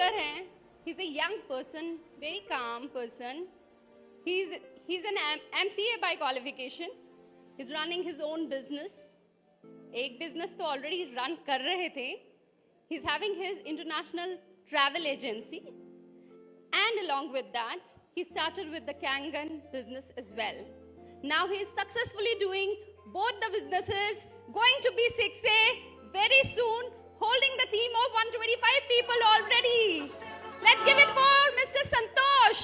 Mister हैं, he's a young person, very calm person. He's an MCA by qualification. He's running his own business. एक business तो already run कर रहे थे. He's having his international travel agency. And along with that, he started with the Kangen business as well. Now he is successfully doing both the businesses, going to be 6A very soon, holding the team of 125 people already. Let's give it for Mr. Santosh.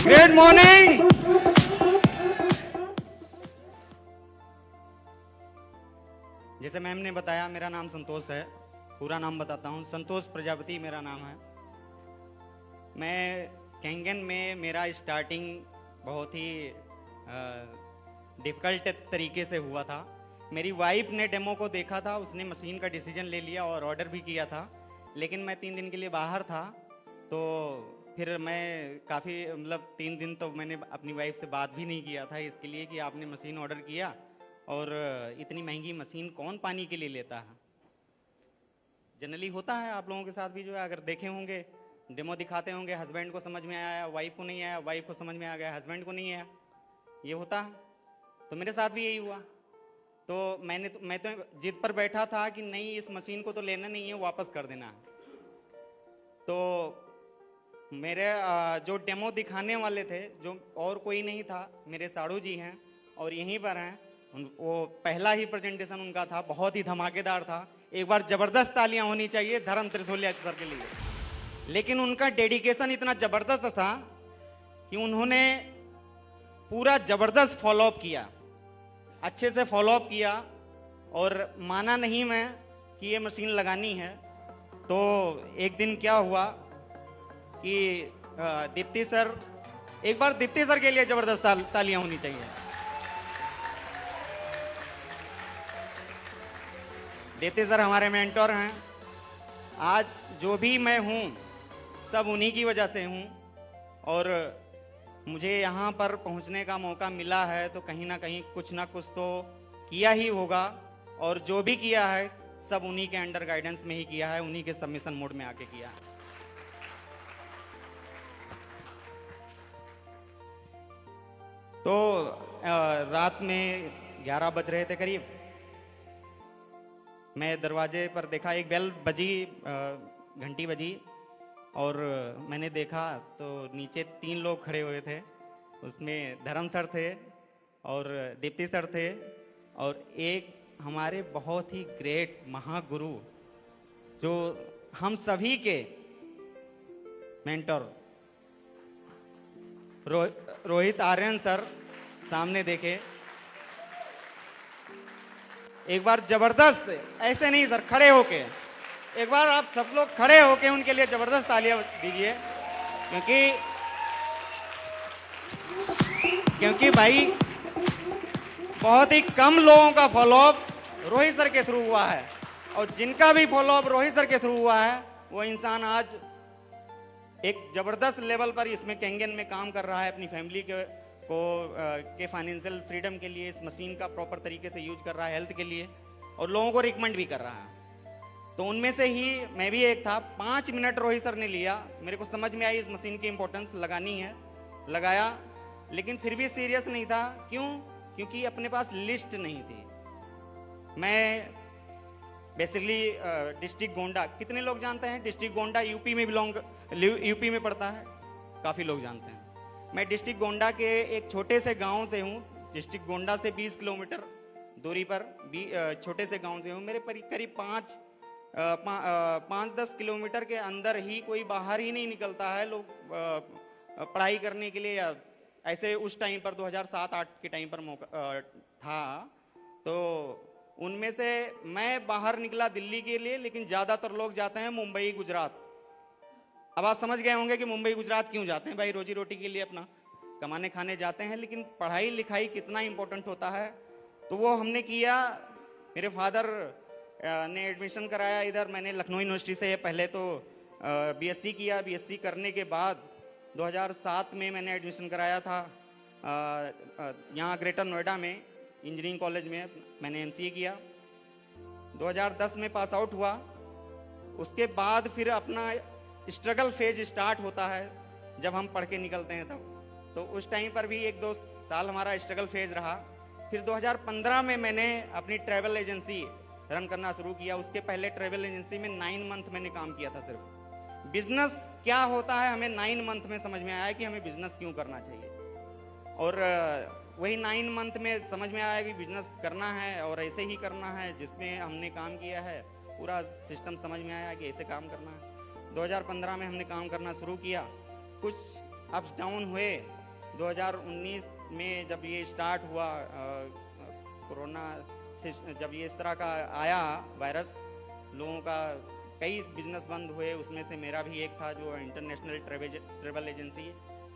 Good morning. जैसे ma'am ने बताया, मेरा नाम संतोष है। पूरा नाम बताता हूँ, संतोष प्रजापति मेरा नाम है। मैं कैंगन में मेरा स्टार्टिंग बहुत ही डिफ़िकल्ट तरीके से हुआ था। मेरी वाइफ ने डेमो को देखा था, उसने मशीन का डिसीजन ले लिया और ऑर्डर भी किया था, लेकिन मैं 3 दिन के लिए बाहर था। तो फिर मैं काफ़ी मतलब 3 दिन तो मैंने अपनी वाइफ से बात भी नहीं किया था इसके लिए कि आपने मशीन ऑर्डर किया और इतनी महंगी मशीन कौन पानी के लिए लेता है। जनरली होता है आप लोगों के साथ भी, जो है अगर देखे होंगे, डेमो दिखाते होंगे, हस्बैंड को समझ में आया, वाइफ को नहीं आया, वाइफ को समझ में आ गया, हस्बैंड को नहीं आया, ये होता है। तो मेरे साथ भी यही हुआ। तो मैं तो जिद पर बैठा था कि नहीं, इस मशीन को तो लेना नहीं है, वापस कर देना है। तो मेरे जो डेमो दिखाने वाले थे, जो और कोई नहीं था, मेरे साड़ू जी हैं और यहीं पर हैं। वो पहला ही प्रेजेंटेशन उनका था, बहुत ही धमाकेदार था। एक बार जबरदस्त तालियां होनी चाहिए धर्म त्रिशूलिया सर के लिए। लेकिन उनका डेडिकेशन इतना जबरदस्त था कि उन्होंने पूरा जबरदस्त फॉलोअप किया, अच्छे से फॉलोअप किया और माना नहीं मैं कि ये मशीन लगानी है। तो एक दिन क्या हुआ कि दीप्ति सर, एक बार दीप्ति सर के लिए जबरदस्त तालियां होनी चाहिए। दीप्ति सर हमारे मेंटोर हैं। आज जो भी मैं हूं सब उन्हीं की वजह से हूं और मुझे यहाँ पर पहुँचने का मौका मिला है तो कहीं ना कहीं कुछ ना कुछ तो किया ही होगा, और जो भी किया है सब उन्हीं के अंडर गाइडेंस में ही किया है, उन्हीं के सबमिशन मोड में आके किया है। तो रात में 11 बज रहे थे करीब, मैं दरवाजे पर देखा, एक बेल बजी, घंटी बजी और मैंने देखा तो नीचे 3 लोग खड़े हुए थे। उसमें धर्म सर थे और दीप्ति सर थे और एक हमारे बहुत ही ग्रेट महागुरु, जो हम सभी के मेंटर रोहित आर्यन सर सामने देखे। एक बार जबरदस्त, ऐसे नहीं सर, खड़े होके एक बार आप सब लोग खड़े होके उनके लिए जबरदस्त तालियां दीजिए, क्योंकि भाई बहुत ही कम लोगों का फॉलोअप रोहित सर के थ्रू हुआ है, और जिनका भी फॉलोअप रोहित सर के थ्रू हुआ है वो इंसान आज एक जबरदस्त लेवल पर इसमें कैंगन में काम कर रहा है, अपनी फैमिली के फाइनेंशियल फ्रीडम के लिए इस मशीन का प्रॉपर तरीके से यूज कर रहा है, हेल्थ के लिए, और लोगों को रिकमेंड भी कर रहा है। तो उनमें से ही मैं भी एक था। 5 मिनट रोहित सर ने लिया, मेरे को समझ में आई इस मशीन की इंपॉर्टेंस, लगानी है, लगाया, लेकिन फिर भी सीरियस नहीं था। क्यों? क्योंकि अपने पास लिस्ट नहीं थी। मैं बेसिकली डिस्ट्रिक्ट गोंडा, कितने लोग जानते हैं? डिस्ट्रिक्ट गोंडा यूपी में पड़ता है, काफ़ी लोग जानते हैं। मैं डिस्ट्रिक्ट गोंडा के एक छोटे से गांव से हूँ। डिस्ट्रिक्ट गोंडा से 20 किलोमीटर दूरी पर छोटे से गांव से हूँ। मेरे करीब 5-10 किलोमीटर के अंदर ही कोई बाहर ही नहीं निकलता है लोग पढ़ाई करने के लिए, या ऐसे उस टाइम पर 2007-8 के टाइम पर मौका था। तो उनमें से मैं बाहर निकला दिल्ली के लिए, लेकिन ज़्यादातर लोग जाते हैं मुंबई, गुजरात। अब आप समझ गए होंगे कि मुंबई गुजरात क्यों जाते हैं। भाई रोजी रोटी के लिए अपना कमाने खाने जाते हैं, लेकिन पढ़ाई लिखाई कितना इंपॉर्टेंट होता है, तो वो हमने किया। मेरे फादर ने एडमिशन कराया इधर, मैंने लखनऊ यूनिवर्सिटी से पहले तो बीएससी किया। बीएससी करने के बाद 2007 में मैंने एडमिशन कराया था यहाँ ग्रेटर नोएडा में इंजीनियरिंग कॉलेज में मैंने एमसीए किया। 2010 में पास आउट हुआ। उसके बाद फिर अपना स्ट्रगल फेज स्टार्ट होता है जब हम पढ़ के निकलते हैं तब। तो उस टाइम पर भी 1-2 साल हमारा स्ट्रगल फेज रहा। फिर 2015 में मैंने अपनी ट्रैवल एजेंसी रन करना शुरू किया। उसके पहले ट्रैवल एजेंसी में 9 मंथ मैंने काम किया था सिर्फ। बिजनेस क्या होता है हमें 9 मंथ में समझ में आया कि हमें बिजनेस क्यों करना चाहिए, और वही 9 मंथ में समझ में आया कि बिजनेस करना है और ऐसे ही करना है जिसमें हमने काम किया है। पूरा सिस्टम समझ में आया कि ऐसे काम करना है। 2015 में हमने काम करना शुरू किया। कुछ अप्स डाउन हुए। 2019 में जब ये स्टार्ट हुआ कोरोना से, जब ये इस तरह का आया वायरस, लोगों का कई बिजनेस बंद हुए। उसमें से मेरा भी एक था जो इंटरनेशनल ट्रेवल एजेंसी,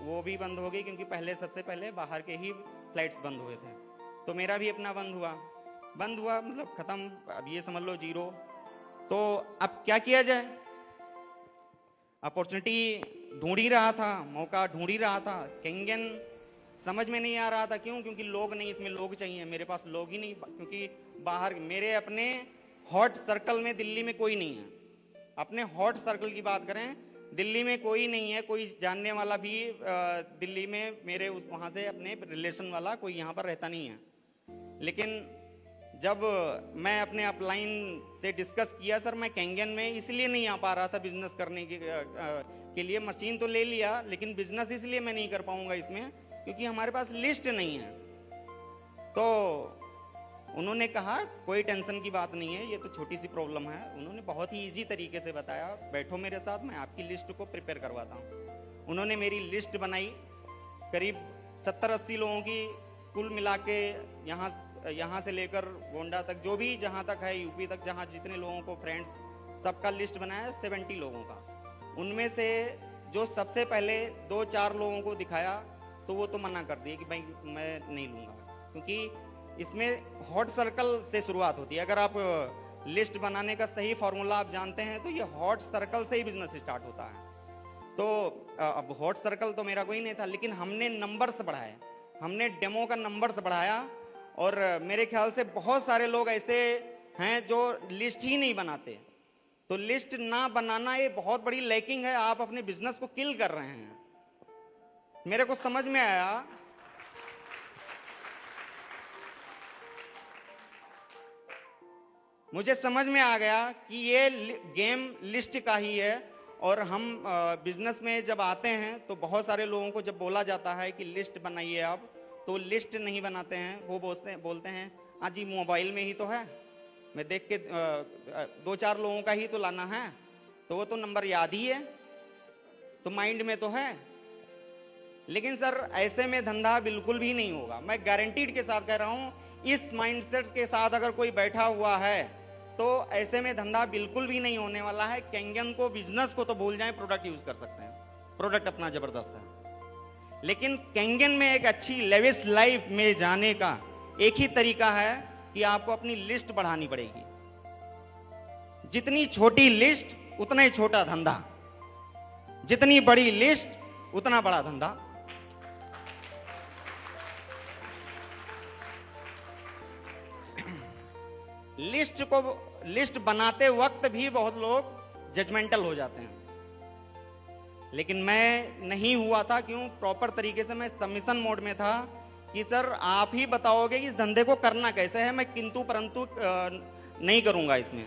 वो भी बंद हो गई क्योंकि पहले सबसे पहले बाहर के ही फ्लाइट्स बंद हुए थे। तो मेरा भी अपना बंद हुआ मतलब ख़त्म। अब ये समझ लो 0। तो अब क्या किया जाए? अपॉर्चुनिटी ढूंढ ही रहा था, मौका ढूंढ ही रहा था। कैंगन समझ में नहीं आ रहा था। क्यों? क्योंकि लोग नहीं, इसमें लोग चाहिए। मेरे पास लोग ही नहीं, क्योंकि बाहर मेरे अपने हॉट सर्कल में दिल्ली में कोई नहीं है। अपने हॉट सर्कल की बात करें, दिल्ली में कोई नहीं है। कोई जानने वाला भी दिल्ली में मेरे वहाँ से अपने रिलेशन वाला कोई यहाँ पर रहता नहीं है। लेकिन जब मैं अपने अपलाइन से डिस्कस किया, सर मैं कैंगन में इसलिए नहीं आ पा रहा था बिजनेस करने के लिए। मशीन तो ले लिया लेकिन बिजनेस इसलिए मैं नहीं कर पाऊंगा इसमें क्योंकि हमारे पास लिस्ट नहीं है। तो उन्होंने कहा कोई टेंशन की बात नहीं है, ये तो छोटी सी प्रॉब्लम है। उन्होंने बहुत ही इजी तरीके से बताया, बैठो मेरे साथ, मैं आपकी लिस्ट को प्रिपेयर करवाता हूँ। उन्होंने मेरी लिस्ट बनाई, करीब 70-80 लोगों की कुल मिला के, यहाँ से लेकर गोंडा तक, जो भी जहाँ तक है यूपी तक, जहाँ जितने लोगों को फ्रेंड्स, सबका लिस्ट बनाया 70 लोगों का। उनमें से जो सबसे पहले 2-4 लोगों को दिखाया तो वो तो मना कर दिए कि भाई मैं नहीं लूँगा, क्योंकि इसमें हॉट सर्कल से शुरुआत होती है। अगर आप लिस्ट बनाने का सही फॉर्मूला आप जानते हैं तो ये हॉट सर्कल से ही बिजनेस स्टार्ट होता है। तो अब हॉट सर्कल तो मेरा कोई नहीं था, लेकिन हमने नंबर्स बढ़ाए, हमने डेमो का नंबर्स बढ़ाया। और मेरे ख्याल से बहुत सारे लोग ऐसे हैं जो लिस्ट ही नहीं बनाते। तो लिस्ट ना बनाना ये बहुत बड़ी लैकिंग है, आप अपने बिजनेस को किल कर रहे हैं। मेरे को समझ में आया, मुझे समझ में आ गया कि ये गेम लिस्ट का ही है। और हम बिजनेस में जब आते हैं तो बहुत सारे लोगों को जब बोला जाता है कि लिस्ट बनाइए आप, तो लिस्ट नहीं बनाते हैं। वो बोलते हैं हाँ जी मोबाइल में ही तो है, मैं देख के 2-4 लोगों का ही तो लाना है, तो वो तो नंबर याद ही है, तो माइंड में तो है। लेकिन सर ऐसे में धंधा बिल्कुल भी नहीं होगा। मैं गारंटीड के साथ कह रहा हूं, इस माइंडसेट के साथ अगर कोई बैठा हुआ है तो ऐसे में धंधा बिल्कुल भी नहीं होने वाला है। कैंगन को, बिजनेस को तो भूल जाएं, प्रोडक्ट यूज कर सकते हैं, प्रोडक्ट अपना जबरदस्त है। लेकिन कैंगन में एक अच्छी लेविश लाइफ में जाने का एक ही तरीका है कि आपको अपनी लिस्ट बढ़ानी पड़ेगी। जितनी छोटी लिस्ट उतना ही छोटा धंधा, जितनी बड़ी लिस्ट उतना बड़ा धंधा। लिस्ट बनाते वक्त भी बहुत लोग जजमेंटल हो जाते हैं, लेकिन मैं नहीं हुआ था। क्यों? प्रॉपर तरीके से मैं सबमिशन मोड में था कि सर आप ही बताओगे कि इस धंधे को करना कैसे है, मैं किंतु परंतु नहीं करूंगा इसमें।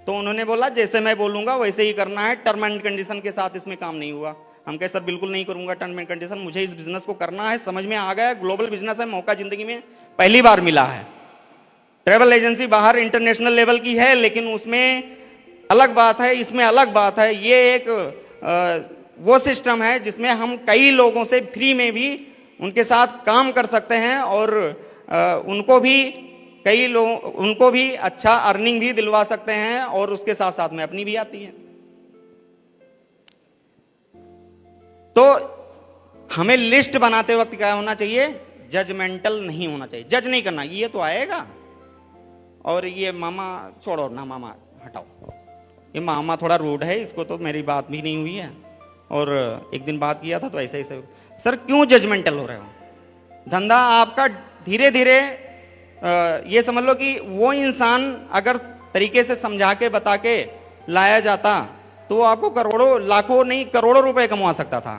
तो उन्होंने बोला जैसे मैं बोलूंगा वैसे ही करना है, टर्म एंड कंडीशन के साथ इसमें काम नहीं हुआ। हम कहे सर बिल्कुल नहीं करूंगा टर्म एंड कंडीशन, मुझे इस बिजनेस को करना है, समझ में आ गया ग्लोबल बिजनेस है, मौका जिंदगी में पहली बार मिला है। ट्रैवल एजेंसी बाहर इंटरनेशनल लेवल की है, लेकिन उसमें अलग बात है, इसमें अलग बात है। ये एक वो सिस्टम है जिसमें हम कई लोगों से फ्री में भी उनके साथ काम कर सकते हैं और उनको भी अच्छा अर्निंग भी दिलवा सकते हैं, और उसके साथ साथ में अपनी भी आती है। तो हमें लिस्ट बनाते वक्त क्या होना चाहिए? जजमेंटल नहीं होना चाहिए, जज नहीं करना। ये तो आएगा और ये मामा छोड़ो ना, मामा हटाओ, ये मामा थोड़ा रूड है, इसको तो मेरी बात भी नहीं हुई है, और एक दिन बात किया था तो ऐसे ऐसे, सर क्यों जजमेंटल हो रहे हो? धंधा आपका धीरे धीरे ये समझ लो कि वो इंसान अगर तरीके से समझा के बता के लाया जाता तो वो आपको करोड़ों लाखों नहीं करोड़ों रुपए कमा सकता था।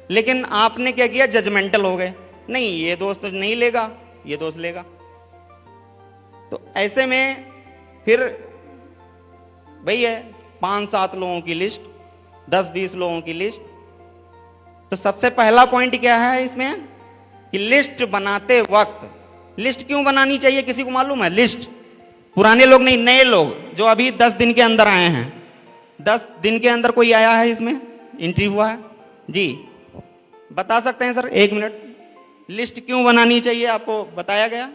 लेकिन आपने क्या किया, जजमेंटल हो गए, नहीं ये दोस्त नहीं लेगा, ये दोस्त लेगा। तो ऐसे में फिर वही है, 5-7 लोगों की लिस्ट, 10-20 लोगों की लिस्ट। तो सबसे पहला पॉइंट क्या है इसमें कि लिस्ट बनाते वक्त, लिस्ट क्यों बनानी चाहिए किसी को मालूम है? लिस्ट पुराने लोग नहीं, नए लोग जो अभी 10 दिन के अंदर आए हैं, 10 दिन के अंदर कोई आया है इसमें, एंट्री हुआ है जी, बता सकते हैं सर? 1 मिनट, लिस्ट क्यों बनानी चाहिए आपको बताया गया?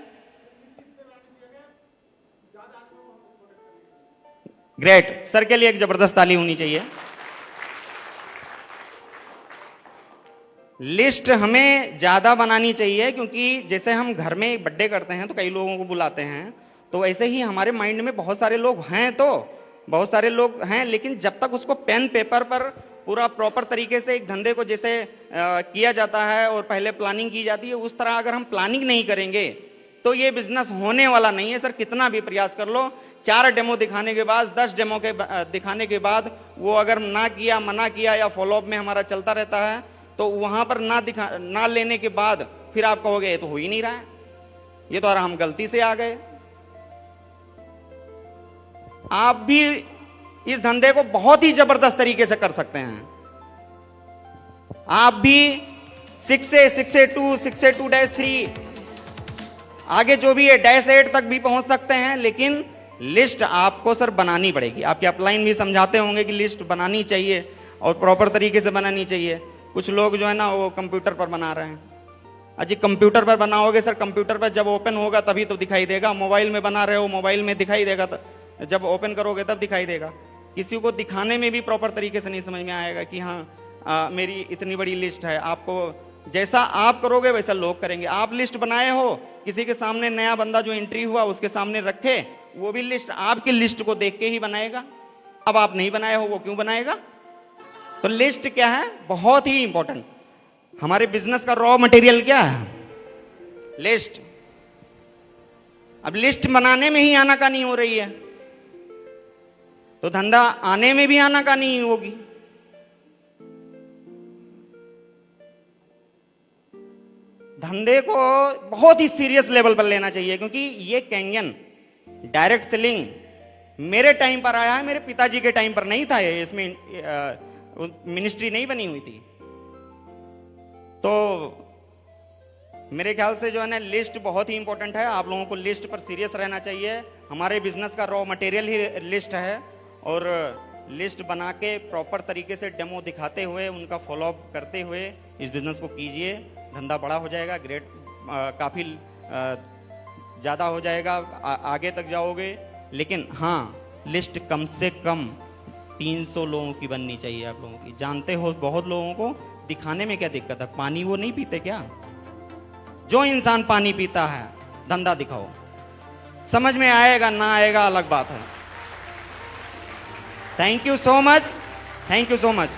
ग्रेट, सर के लिए एक जबरदस्त ताली होनी चाहिए। लिस्ट हमें ज्यादा बनानी चाहिए क्योंकि जैसे हम घर में बर्थडे करते हैं तो कई लोगों को बुलाते हैं, तो ऐसे ही हमारे माइंड में बहुत सारे लोग हैं, तो बहुत सारे लोग हैं, लेकिन जब तक उसको पेन पेपर पर पूरा प्रॉपर तरीके से एक धंधे को जैसे किया जाता है और पहले प्लानिंग की जाती है, उस तरह अगर हम प्लानिंग नहीं करेंगे तो ये बिजनेस होने वाला नहीं है सर। कितना भी प्रयास कर लो, 4 डेमो दिखाने के बाद, 10 डेमो के दिखाने के बाद वो अगर ना किया, मना किया या फॉलोअप में हमारा चलता रहता है, तो वहां पर ना लेने के बाद फिर आप कहोगे ये तो हो ही नहीं रहा है, ये तो हम गलती से आ गए। आप भी इस धंधे को बहुत ही जबरदस्त तरीके से कर सकते हैं। आप भी 6A, 6A2, 6A2-3 आगे जो भी है -8 तक भी पहुंच सकते हैं, लेकिन लिस्ट आपको सर बनानी पड़ेगी। आपके अपलाइन भी समझाते होंगे कि लिस्ट बनानी चाहिए और प्रॉपर तरीके से बनानी चाहिए। कुछ लोग जो है ना वो कंप्यूटर पर बना रहे हैं। अजी कंप्यूटर पर बनाओगे सर, कंप्यूटर पर जब ओपन होगा तभी तो दिखाई देगा। मोबाइल में बना रहे हो, मोबाइल में दिखाई देगा, जब ओपन करोगे तब दिखाई देगा। किसी को दिखाने में भी प्रॉपर तरीके से नहीं समझ में आएगा कि हाँ मेरी इतनी बड़ी लिस्ट है। आपको जैसा आप करोगे वैसा लोग करेंगे। आप लिस्ट बनाए हो, किसी के सामने नया बंदा जो एंट्री हुआ उसके सामने रखे, वो भी लिस्ट आपकी लिस्ट को देख के ही बनाएगा। अब आप नहीं बनाए हो, वो क्यों बनाएगा? तो लिस्ट क्या है, बहुत ही इंपॉर्टेंट। हमारे बिजनेस का रॉ मटेरियल क्या है? लिस्ट। अब लिस्ट बनाने में ही आनाकानी हो रही है तो धंधा आने में भी आनाकानी होगी। धंधे को बहुत ही सीरियस लेवल पर लेना चाहिए क्योंकि ये कैंगन डायरेक्ट सेलिंग मेरे टाइम पर आया है, मेरे पिताजी के टाइम पर नहीं था। ये इसमें मिनिस्ट्री नहीं बनी हुई थी। तो मेरे ख्याल से जो है ना लिस्ट बहुत ही इंपॉर्टेंट है। आप लोगों को लिस्ट पर सीरियस रहना चाहिए। हमारे बिजनेस का रॉ मटेरियल ही लिस्ट है और लिस्ट बना के प्रॉपर तरीके से डेमो दिखाते हुए उनका फॉलोअप करते हुए इस बिजनेस को कीजिए। धंधा बड़ा हो जाएगा, ग्रेट काफ़ी ज़्यादा हो जाएगा, आगे तक जाओगे। लेकिन हाँ, लिस्ट कम से कम 300 लोगों की बननी चाहिए। आप लोगों की जानते हो बहुत लोगों को दिखाने में क्या दिक्कत है, पानी वो नहीं पीते क्या? जो इंसान पानी पीता है, धंधा दिखाओ, समझ में आएगा ना आएगा अलग बात है। Thank you so much, thank you so much.